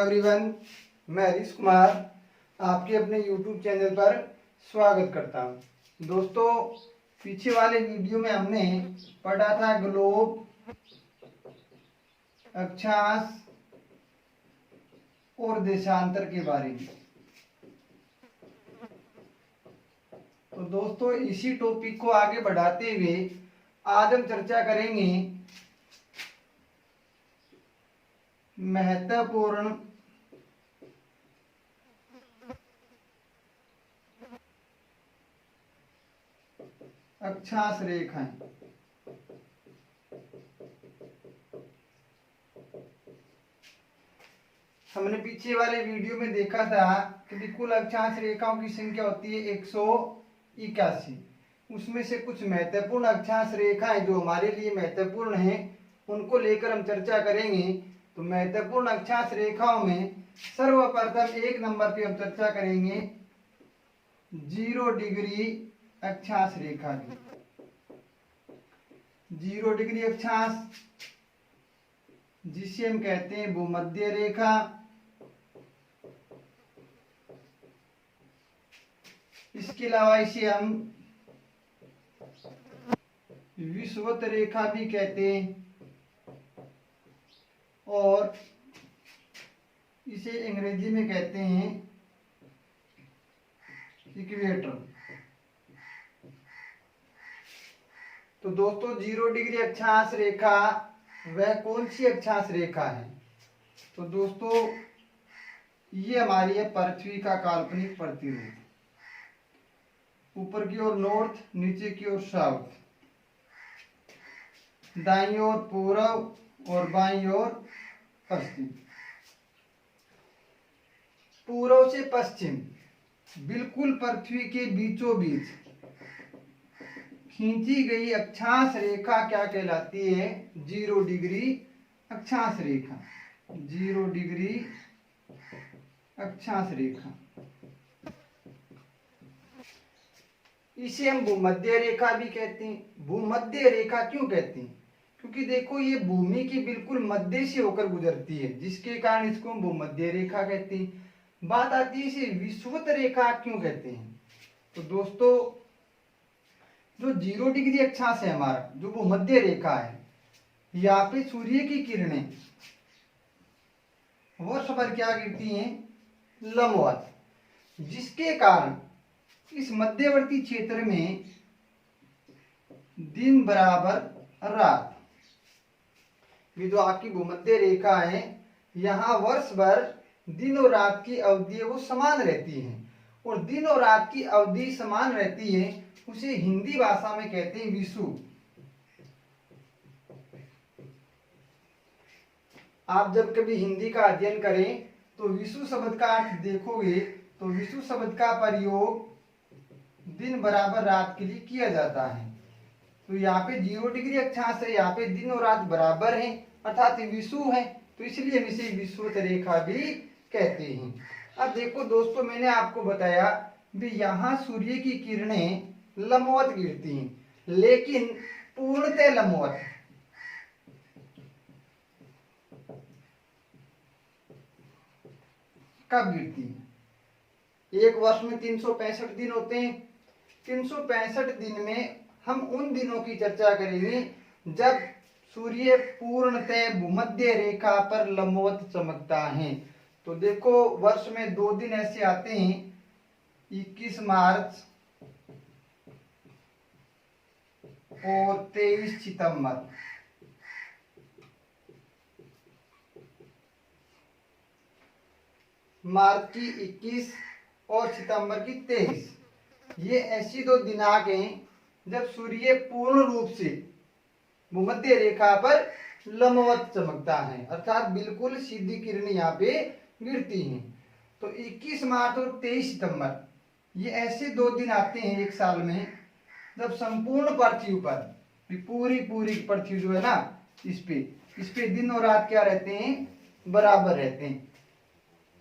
Everyone, मैं हरीश कुमार आपके अपने YouTube चैनल पर स्वागत करता हूं। दोस्तों, पीछे वाले वीडियो में हमने पढ़ा था ग्लोब, अक्षांश और देशांतर के बारे में। तो दोस्तों, इसी टॉपिक को आगे बढ़ाते हुए आज हम चर्चा करेंगे महत्वपूर्ण अक्षांश रेखाएं। हमने पीछे वाले वीडियो में देखा था कि कुल अक्षांश रेखाओं की संख्या होती है 181। उसमें से कुछ महत्वपूर्ण अक्षांश रेखाएं जो हमारे लिए महत्वपूर्ण हैं उनको लेकर हम चर्चा करेंगे। तो महत्वपूर्ण अक्षांश रेखाओं में सर्वप्रथम एक नंबर पे हम चर्चा करेंगे 0 डिग्री अक्षांश रेखा की। 0 डिग्री अक्षांश जिसे हम कहते हैं भूमध्य रेखा, इसके अलावा इसे हम विषुवत रेखा भी कहते हैं और इसे अंग्रेजी में कहते हैं इक्वेटर। तो दोस्तों, 0 डिग्री अक्षांश रेखा वह कौन सी अक्षांश रेखा है? तो दोस्तों, ये हमारी है पृथ्वी का काल्पनिक प्रतिरूप। ऊपर की ओर नॉर्थ, नीचे की ओर साउथ, दाईं ओर पूर्व और बाईं ओर पश्चिम। पूर्व से पश्चिम बिल्कुल पृथ्वी के बीचों बीच खींची गई अक्षांश रेखा क्या कहलाती है? 0 डिग्री अक्षांश रेखा। 0 डिग्री अक्षांश रेखा, इसे हम भूमध्य रेखा भी कहते हैं। भूमध्य रेखा क्यों कहते हैं? क्योंकि देखो, ये भूमि के बिल्कुल मध्य से होकर गुजरती है, जिसके कारण इसको हम भूमध्य रेखा कहते हैं। बात आती है इसे विषुवत रेखा क्यों कहते हैं? तो दोस्तों, जो 0 डिग्री अक्षांश है हमारा, जो भूमध्य रेखा है, यहाँ पे सूर्य की किरणें वर्ष भर क्या गिरती हैं? लंबवत, जिसके कारण इस मध्यवर्ती क्षेत्र में दिन बराबर रात, ये जो आपकी भूमध्य रेखा है, यहाँ वर्ष भर दिन और रात की अवधि वो समान रहती है। और दिन और रात की अवधि समान रहती है, उसे हिंदी भाषा में कहते हैं विषुव। आप जब कभी हिंदी का अध्ययन करें तो विषुव शब्द का अर्थ देखोगे तो विषुव शब्द का प्रयोग दिन बराबर रात के लिए किया जाता है। तो यहाँ पे 0 डिग्री अक्षांश है, यहाँ पे दिन और रात बराबर हैं, अर्थात विषुव है, तो इसलिए हम इसे विषुवत रेखा भी कहते हैं। अब देखो दोस्तों, मैंने आपको बताया भी यहाँ सूर्य की किरणें लंबवत गिरती हैं, लेकिन पूर्णतः लंबवत कब गिरती है? एक वर्ष में 365 दिन होते हैं। 365 दिन में हम उन दिनों की चर्चा करेंगे जब सूर्य पूर्णतः भूमध्य रेखा पर लंबवत चमकता है। तो देखो, वर्ष में 2 दिन ऐसे आते हैं, 21 मार्च और 23 सितंबर। मार्च की 21 और सितंबर की 23, ये ऐसी 2 दिनांक हैं जब सूर्य पूर्ण रूप से भूमध्य रेखा पर लंबवत चमकता है, अर्थात बिल्कुल सीधी किरण यहाँ पे गिरती हैं। तो 21 मार्च और 23 सितंबर ये ऐसे 2 दिन आते हैं एक साल में जब संपूर्ण पृथ्वी पर, पूरी पृथ्वी जो है ना, इस पे दिन और रात क्या रहते हैं? बराबर रहते हैं।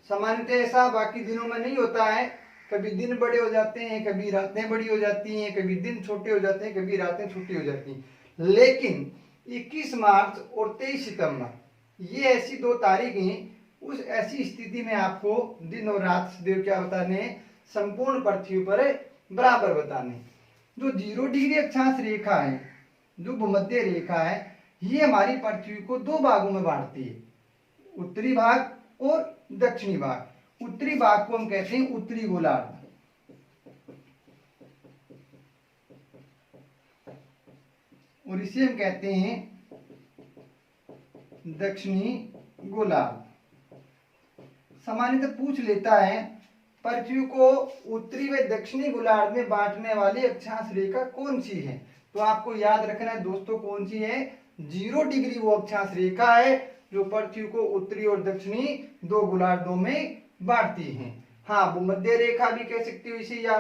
सामान्यतः ऐसा बाकी दिनों में नहीं होता है, कभी दिन बड़े हो जाते हैं, कभी रातें बड़ी हो जाती हैं, कभी दिन छोटे हो जाते हैं, कभी रातें छोटी हो जाती हैं। लेकिन 21 मार्च और 23 सितंबर ये ऐसी 2 तारीख हैं उस ऐसी स्थिति में आपको दिन और रात सदैव क्या बताने, संपूर्ण पृथ्वी पर बराबर बताने। जो 0 डिग्री अक्षांश रेखा है, जो भूमध्य रेखा है, ये हमारी पृथ्वी को दो भागों में बांटती है, उत्तरी भाग और दक्षिणी भाग। उत्तरी भाग को हम कहते हैं उत्तरी गोलार्ध, और इसे हम कहते हैं दक्षिणी गोलार्ध। सामान्यतः पूछ लेता है पृथ्वी को उत्तरी व दक्षिणी गोलार्ध में बांटने वाली अक्षांश रेखा कौन सी है, तो आपको याद रखना है दोस्तों कौन सी है, 0 डिग्री वो अक्षांश रेखा है जो पृथ्वी को उत्तरी और दक्षिणी दो गोलार्धों में बांटती है। हाँ, भूमध्य रेखा भी कह सकते हो इसे, या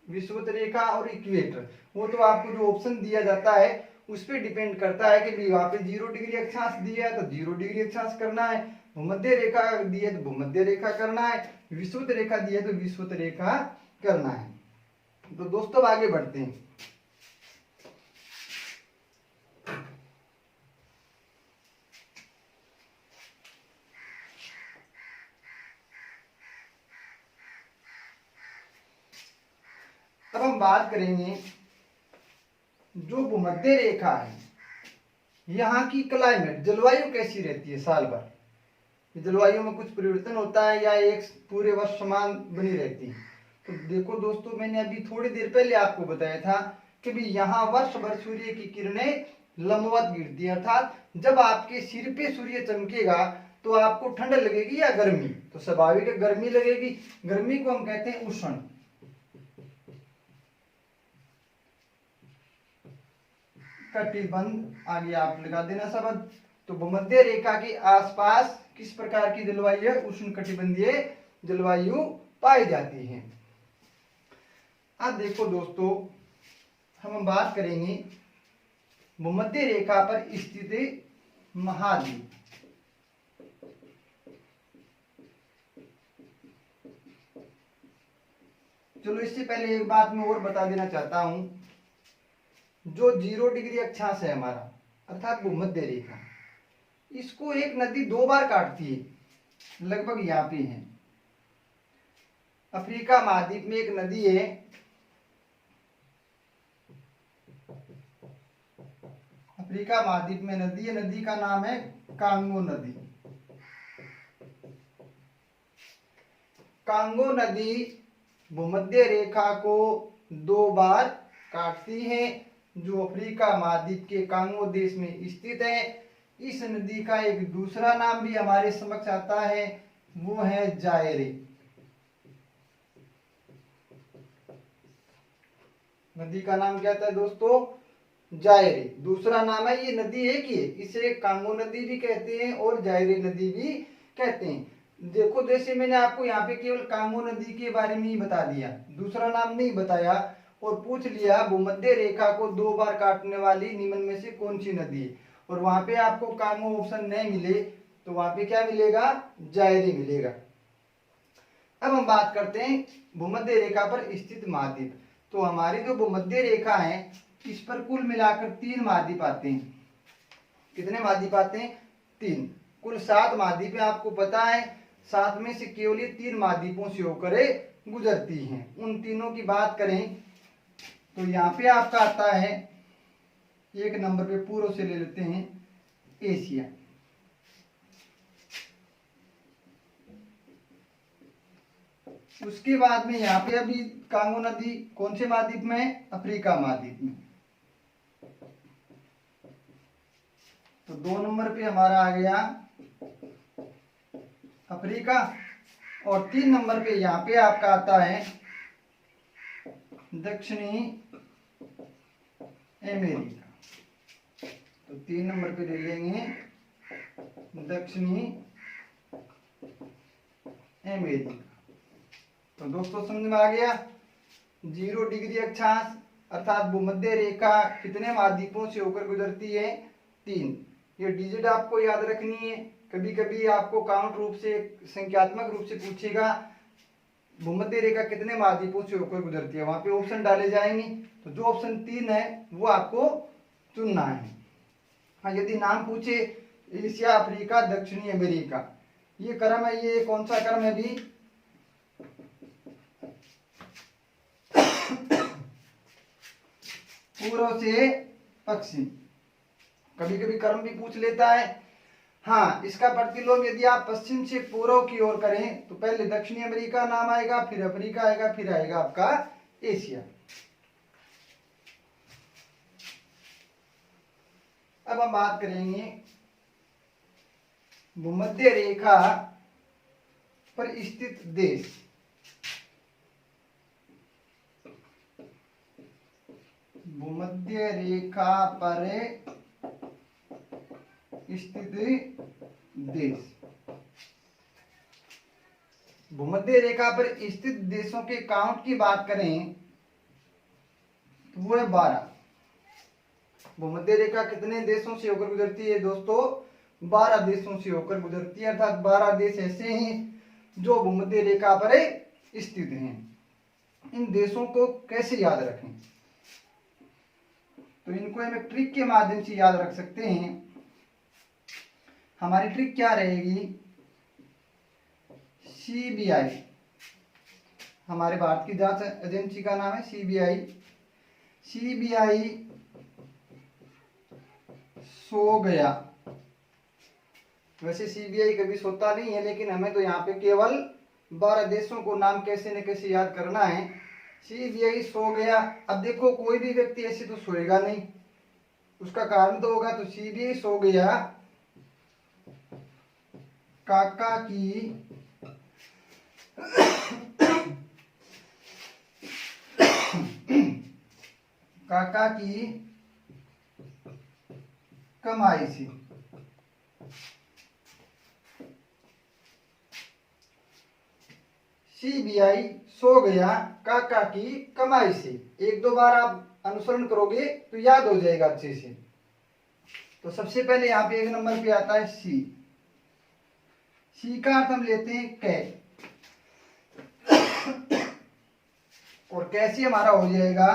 विषुवत रेखा और इक्वेटर, वो तो आपको जो ऑप्शन दिया जाता है उस पर डिपेंड करता है कि वहां पे 0 डिग्री अक्षांश दिया है तो 0 डिग्री अक्षांश करना है, भूमध्य रेखा दी है तो भूमध्य रेखा करना है, विषुवत रेखा दी है तो विषुवत रेखा करना है। तो दोस्तों आगे बढ़ते हैं। अब हम बात करेंगे जो भूमध्य रेखा है, यहाँ की क्लाइमेट जलवायु कैसी रहती है साल भर, जलवायु में कुछ परिवर्तन होता है या एक पूरे वर्ष समान बनी रहती है। तो देखो दोस्तों, मैंने अभी थोड़ी देर पहले आपको बताया था कि भी यहाँ वर्ष भर सूर्य की किरणें लंबवत गिरती है, अर्थात जब आपके सिर पे सूर्य चमकेगा तो आपको ठंड लगेगी या गर्मी, तो स्वाभाविक है गर्मी लगेगी। गर्मी को हम कहते हैं उष्ण। कटिबंध, आगे आप लगा देना शब्द। तो भूमध्य रेखा के आसपास किस प्रकार की जलवायु है, उष्ण कटिबंधीय जलवायु पाई जाती है। अब देखो दोस्तों, हम बात करेंगे भूमध्य रेखा पर स्थित महाद्वीप। चलो इससे पहले एक बात मैं और बता देना चाहता हूं, जो 0 डिग्री अक्षांश है हमारा, अर्थात भूमध्य रेखा, इसको एक नदी 2 बार काटती है, लगभग यहाँ पे है। अफ्रीका महाद्वीप में एक नदी है, अफ्रीका महाद्वीप में नदी है, नदी का नाम है कांगो नदी। कांगो नदी भूमध्य रेखा को 2 बार काटती है, जो अफ्रीका महाद्वीप के कांगो देश में स्थित है। इस नदी का एक दूसरा नाम भी हमारे समक्ष आता है, वो है जायरे। नदी का नाम क्या था दोस्तों, जायरे, दूसरा नाम है। ये नदी एक ही है, इसे कांगो नदी भी कहते हैं और जायरे नदी भी कहते हैं। देखो जैसे मैंने आपको यहाँ पे केवल कांगो नदी के बारे में ही बता दिया, दूसरा नाम नहीं बताया, और पूछ लिया भूमध्य रेखा को 2 बार काटने वाली निम्न में से कौन सी नदी है, और वहां पे आपको कांगो ऑप्शन नहीं मिले तो वहां पे क्या मिलेगा, जायरे मिलेगा। अब हम बात करते हैं भूमध्य रेखा पर स्थित महाद्वीप। तो हमारी जो भूमध्य रेखा है इस पर कुल मिलाकर 3 महाद्वीप आते हैं। कितने महाद्वीप आते हैं, 3। कुल 7 महाद्वीप आपको पता है, 7 में से केवल ये 3 महाद्वीपों से होकर गुजरती हैं। उन तीनों की बात करें तो यहाँ पे आपका आता है 1 नंबर पे, पूर्व से ले लेते हैं एशिया। उसके बाद में यहाँ पे अभी कांगो नदी कौन से महाद्वीप में है, अफ्रीका महाद्वीप में। तो 2 नंबर पे हमारा आ गया अफ्रीका, और 3 नंबर पे यहाँ पे आपका आता है दक्षिणी अमेरिका। तो 3 नंबर पे ले लेंगे दक्षिणी अमेरिका। तो दोस्तों समझ में आ गया, 0 डिग्री अक्षांश अर्थात भूमध्य रेखा कितने महाद्वीपों से होकर गुजरती है, 3। ये डिजिट आपको याद रखनी है, कभी कभी आपको काउंट रूप से संख्यात्मक रूप से पूछेगा भूमध्य रेखा कितने महाद्वीपों से होकर गुजरती है, वहां पे ऑप्शन डाले जाएंगे, तो जो ऑप्शन 3 है वो आपको चुनना है। हाँ, यदि नाम पूछे एशिया, अफ्रीका, दक्षिणी अमेरिका, ये क्रम है, ये कौन सा क्रम है भी? पूर्व से पश्चिम। कभी कभी क्रम भी पूछ लेता है। हाँ, इसका प्रतिलोम यदि आप पश्चिम से पूर्व की ओर करें तो पहले दक्षिणी अमेरिका नाम आएगा, फिर अफ्रीका आएगा, फिर आएगा आपका एशिया। अब हम बात करेंगे भूमध्य रेखा पर स्थित देश। भूमध्य रेखा पर स्थित देश। भूमध्य रेखा पर स्थित देशों के काउंट की बात करें तो वो है 12। भूमध्य रेखा कितने देशों से होकर गुजरती है दोस्तों? 12 देशों से होकर गुजरती है, अर्थात 12 देश ऐसे हैं जो भूमध्य रेखा पर स्थित हैं। इन देशों को कैसे याद रखें? तो इनको हम एक ट्रिक के माध्यम से याद रख सकते हैं। हमारी ट्रिक क्या रहेगी? सीबीआई, हमारे भारत की जांच एजेंसी का नाम है सीबीआई। सीबीआई सो गया। वैसे सीबीआई कभी सोता नहीं है, लेकिन हमें तो यहाँ पे केवल 12 देशों को नाम कैसे न कैसे याद करना है। सीबीआई सो गया। अब देखो, कोई भी व्यक्ति ऐसे तो सोएगा नहीं, उसका कारण तो होगा। तो सीबीआई सो गया, काका की काका की कमाई से। सीबीआई सो गया काका की कमाई से। एक दो बार आप अनुसरण करोगे तो याद हो जाएगा अच्छे से। तो सबसे पहले यहाँ पे 1 नंबर पे आता है सी। सी का अर्थ हम लेते हैं कै, और कैसे हमारा हो जाएगा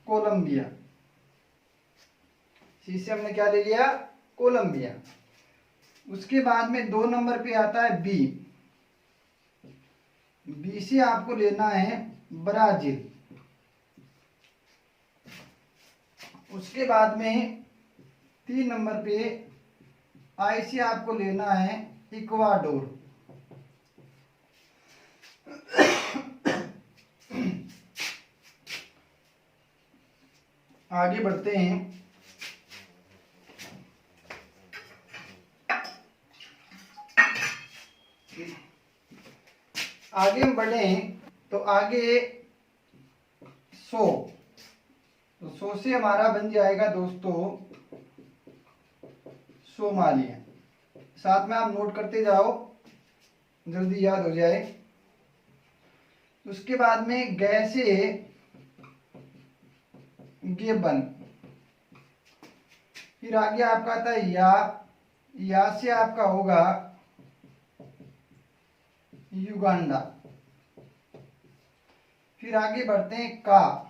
कोलंबिया। सी से हमने क्या ले लिया? कोलंबिया। उसके बाद में 2 नंबर पे आता है बी। बी से आपको लेना है ब्राजील। उसके बाद में 3 नंबर पे आई से आपको लेना है इक्वाडोर। आगे बढ़ते हैं। आगे हम बढ़े तो आगे 100। तो 100 से हमारा बन जाएगा दोस्तों सोमालिया। साथ में आप नोट करते जाओ, जल्दी याद हो जाए। उसके बाद में गै से गेबन। फिर आगे आपका आता है या से आपका होगा युगांडा। फिर आगे बढ़ते हैं का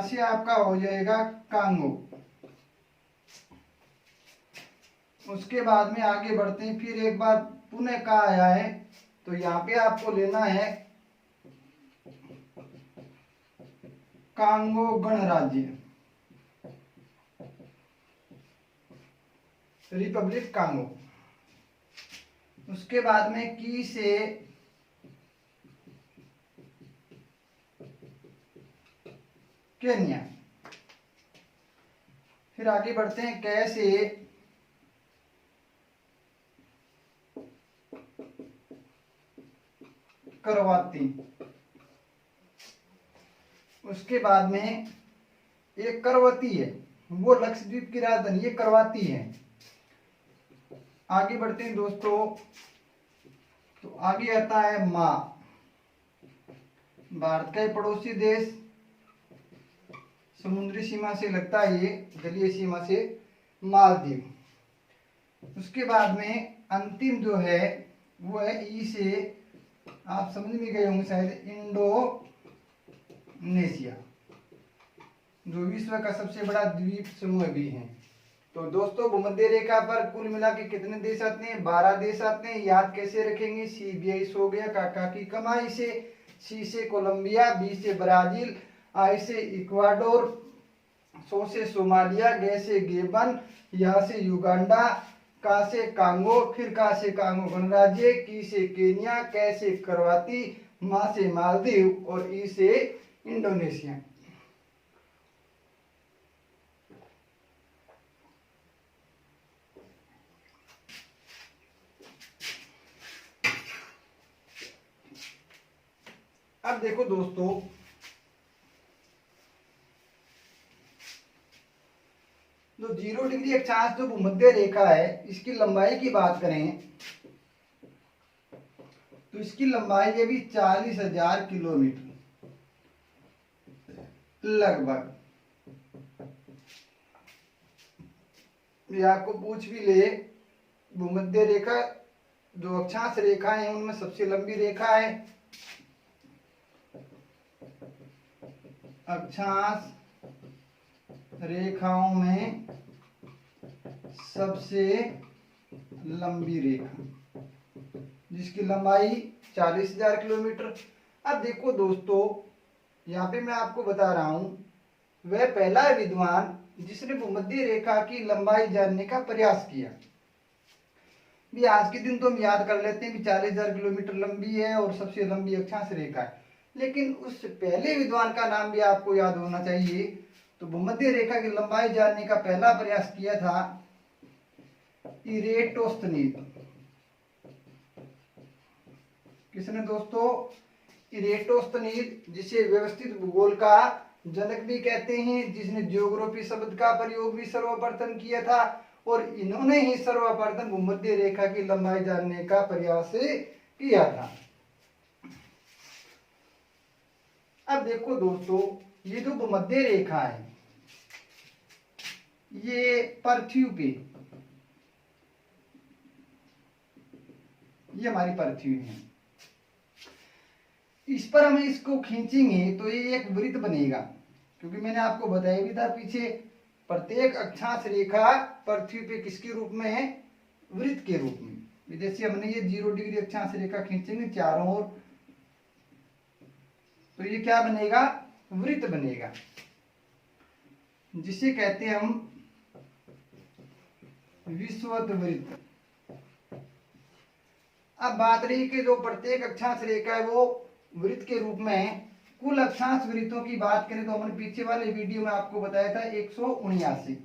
से आपका हो जाएगा कांगो। उसके बाद में आगे बढ़ते हैं। फिर एक बार पुनः का आया है, तो यहाँ पे आपको लेना है कांगो गणराज्य, रिपब्लिक कांगो। उसके बाद में की से केन्या। फिर आगे बढ़ते हैं कै से करवाती। उसके बाद में एक करवती है, वो लक्षद्वीप की राजधानी, ये करवाती है। आगे बढ़ते हैं दोस्तों, तो आगे आता है माँ। भारत का पड़ोसी देश, समुद्री सीमा से लगता है, ये जलीय सीमा से मालदीव। उसके बाद में अंतिम जो है वो है ई से, आप समझ में गए होंगे शायद, इंडोनेशिया। जो विश्व का सबसे बड़ा द्वीप समूह भी है। तो दोस्तों भूमध्य रेखा पर कुल मिला के कितने देश आते हैं? 12 देश आते हैं। याद कैसे रखेंगे? CBI हो गया, काका की कमाई से, C से कोलंबिया, B से ब्राजील, I से इक्वाडोर, सो से सोमालिया, गे से गेबन, यहाँ से युगांडा, का से कांगो, फिर का से कांगो गणराज्य, की से केन्या, कै से करवाती, मा से मालदीव और ई से इंडोनेशिया। अब देखो दोस्तों, जो 0 डिग्री अक्षांश जो भूमध्य रेखा है, इसकी लंबाई की बात करें तो इसकी लंबाई है भी 40,000 किलोमीटर लगभग। ये आपको पूछ भी ले, भूमध्य रेखा जो अक्षांश रेखा है उनमें सबसे लंबी रेखा है। अक्षांश रेखाओं में सबसे लंबी रेखा जिसकी लंबाई 40,000 किलोमीटर। अब देखो दोस्तों, यहाँ पे मैं आपको बता रहा हूं, वह पहला विद्वान जिसने भूमध्य रेखा की लंबाई जानने का प्रयास किया। भी आज के दिन तो हम याद कर लेते हैं कि 40,000 किलोमीटर लंबी है और सबसे लंबी अक्षांश रेखा है, लेकिन उस पहले विद्वान का नाम भी आपको याद होना चाहिए। तो भूमध्य रेखा की लंबाई जानने का पहला प्रयास किया था इरेटोस्थनीज। किसने दोस्तों? इरेटोस्थनीज, जिसे व्यवस्थित भूगोल का जनक भी कहते हैं, जिसने जियोग्राफी शब्द का प्रयोग भी सर्वप्रथम किया था, और इन्होंने ही सर्वप्रथम भूमध्य रेखा की लंबाई जानने का प्रयास किया था। अब देखो दोस्तों, ये जो भूमध्य रेखा है ये पृथ्वी पे, ये हमारी पृथ्वी है, इस पर हम इसको खींचेंगे तो ये एक वृत्त बनेगा। क्योंकि मैंने आपको बताया भी था पीछे, प्रत्येक अक्षांश रेखा पृथ्वी पे किसके रूप में है? वृत्त के रूप में। जैसे हमने ये 0 डिग्री अक्षांश रेखा खींचेंगे चारों ओर, तो ये क्या बनेगा? वृत्त बनेगा, जिसे कहते हैं हम विषुवत वृत्त। अब बात रही कि जो प्रत्येक अक्षांश रेखा है वो वृत्त के रूप में है। कुल अक्षांश वृत्तों की बात करें तो हमने पीछे वाले वीडियो में आपको बताया था 179।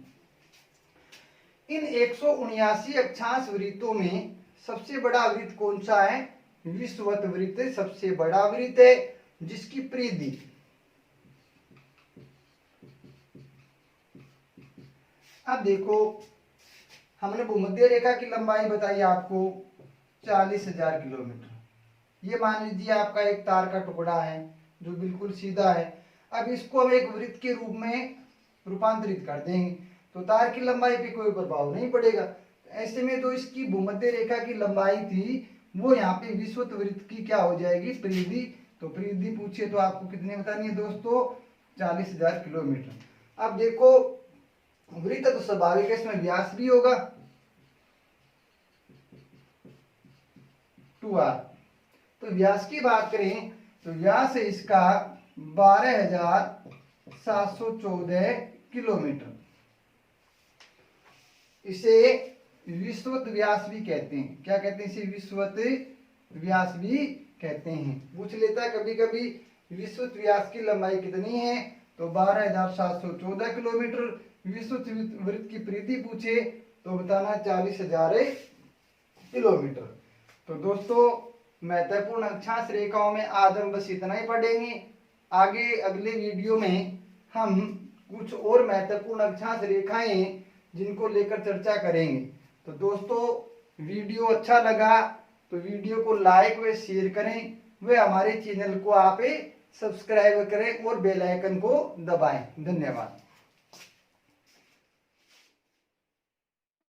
इन 179 अक्षांश वृत्तों में सबसे बड़ा वृत्त कौन सा है? विषुवत वृत्त सबसे बड़ा वृत्त है, जिसकी परिधि अब देखो, हमने भूमध्य रेखा की लंबाई बताई आपको 40,000 किलोमीटर। ये मान लीजिए आपका एक तार का टुकड़ा है जो बिल्कुल सीधा है। अब इसको हम एक वृत्त के रूप में रूपांतरित कर देंगे तो तार की लंबाई पे कोई प्रभाव नहीं पड़ेगा। ऐसे में तो इसकी भूमध्य रेखा की लंबाई थी वो यहाँ पे विषुवत वृत्त की क्या हो जाएगी? परिधि। तो परिधि पूछे तो आपको कितने बतानी है दोस्तों? 40,000 किलोमीटर। अब देखो, वृत्त तो स्वाभाविक है, इसमें व्यास भी होगा 2r। तो व्यास की बात करें तो व्यास है इसका 12,714 किलोमीटर। इसे विषुवत व्यास भी कहते हैं। क्या कहते हैं? इसे विषुवत व्यास भी कहते हैं। पूछ लेता है कभी कभी विषुवत व्यास की लंबाई कितनी है, तो 12,714 किलोमीटर। विषुवत वृत्त की परिधि पूछे तो बताना 40,000 किलोमीटर। तो दोस्तों, महत्वपूर्ण अक्षांश रेखाओं में आज हम बस इतना ही पढ़ेंगे। आगे अगले वीडियो में हम कुछ और महत्वपूर्ण अक्षांश रेखाएं जिनको लेकर चर्चा करेंगे। तो दोस्तों, वीडियो अच्छा लगा तो वीडियो को लाइक व शेयर करें, व हमारे चैनल को आप सब्सक्राइब करें और बेल आइकन को दबाएं। धन्यवाद।